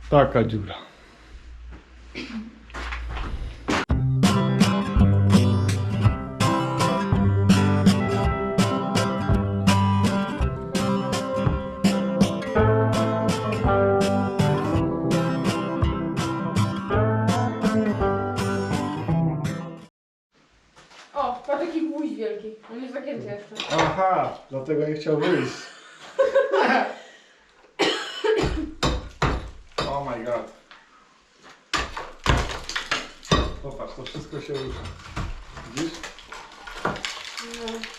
Taka dziura. O, patrz jaki gwóźdź wielki. On jest zagięty jeszcze. Aha, dlatego nie chciał wyjść. Oh my god. Popatrz, to wszystko się rusza. Widzisz? No.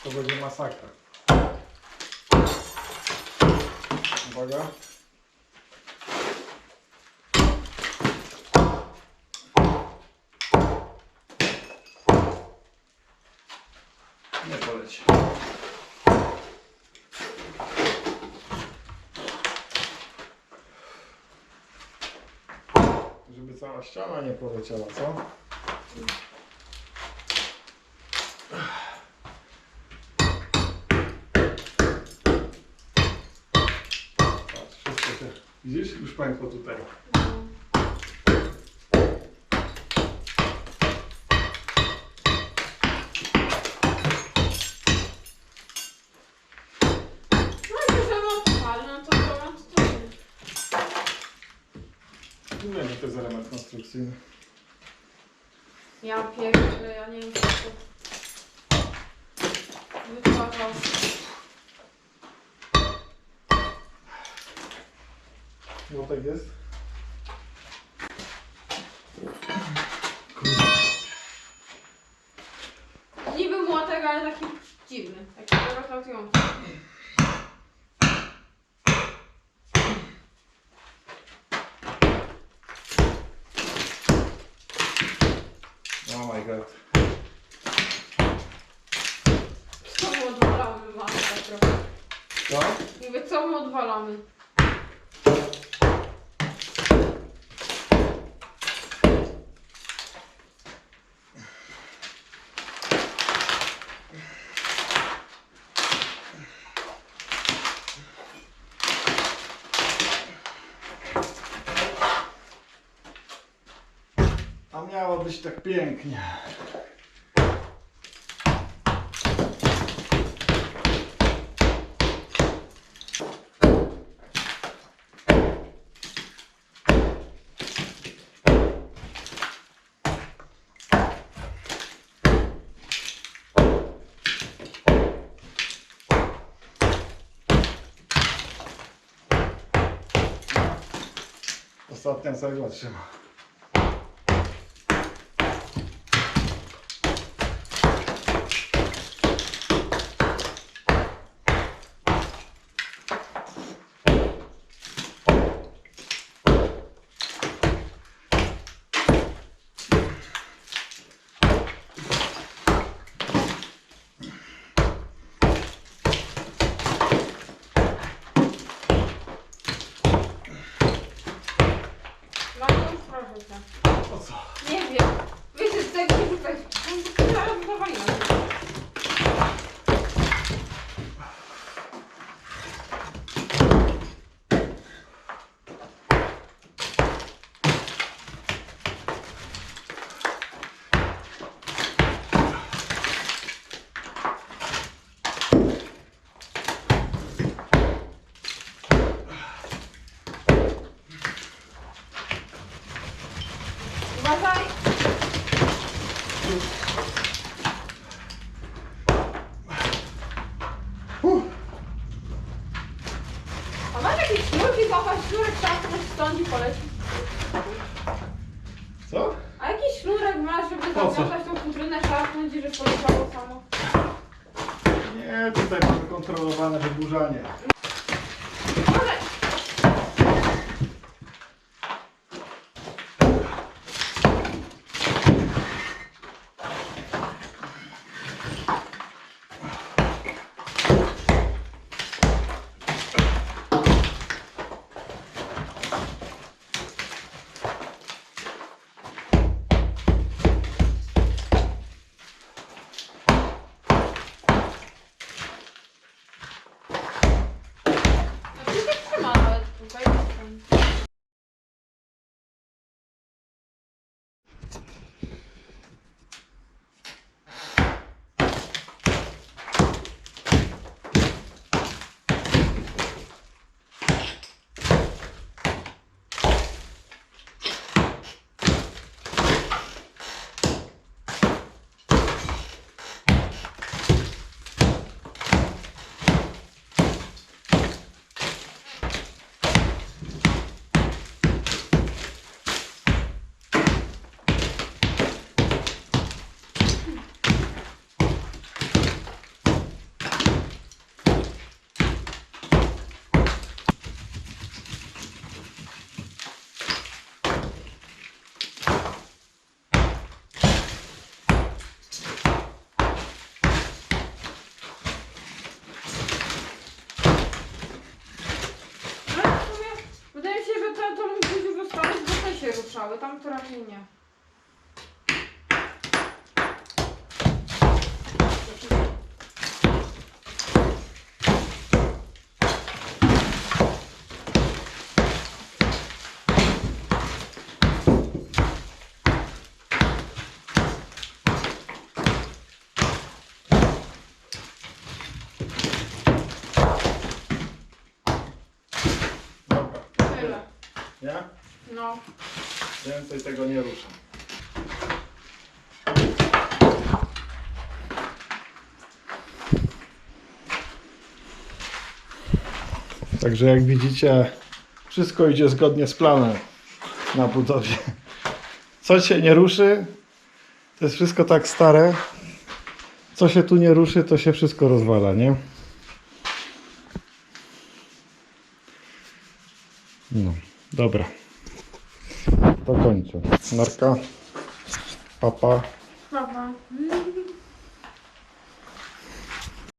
To będzie masakra. Uwaga. Nie poleci. Żeby cała ściana nie poleciała, co? Patrz, wszystko się... Widzisz? Już pękło tutaj. Nie wiem, to jest element konstrukcyjny. Ja pierdolę, ja nie wiem co to wytwarzał. Młotek jest? Niby młotek, ale taki dziwny. Taki kształtujący. Oh my god. Co mu odwalamy, mamy tak trochę. Co? Mówię, co mu odwalamy? A miało być tak pięknie. Ostatnia cegła trzyma. Po co? Nie wiem. Wiecie, z tego nie rzucać. Zaraz zawaliła. Uważaj! A masz jakieś sznurki, złapać sznurek, szarpnąć stąd i polecić? Co? A jakiś sznurek masz, żeby Po co? zawiązać tą futrynę, szarpnąć i żeby poleciało samo? Nie, tutaj mamy kontrolowane wyburzanie. zostały, tam to raczej nie. Tyle. Nie? No. Więcej tego nie ruszam. Także jak widzicie, wszystko idzie zgodnie z planem na budowie. Co się nie ruszy, to jest wszystko tak stare. Co się tu nie ruszy, to się wszystko rozwala, nie? No, dobra. To kończę. Narka, papa. Dobra.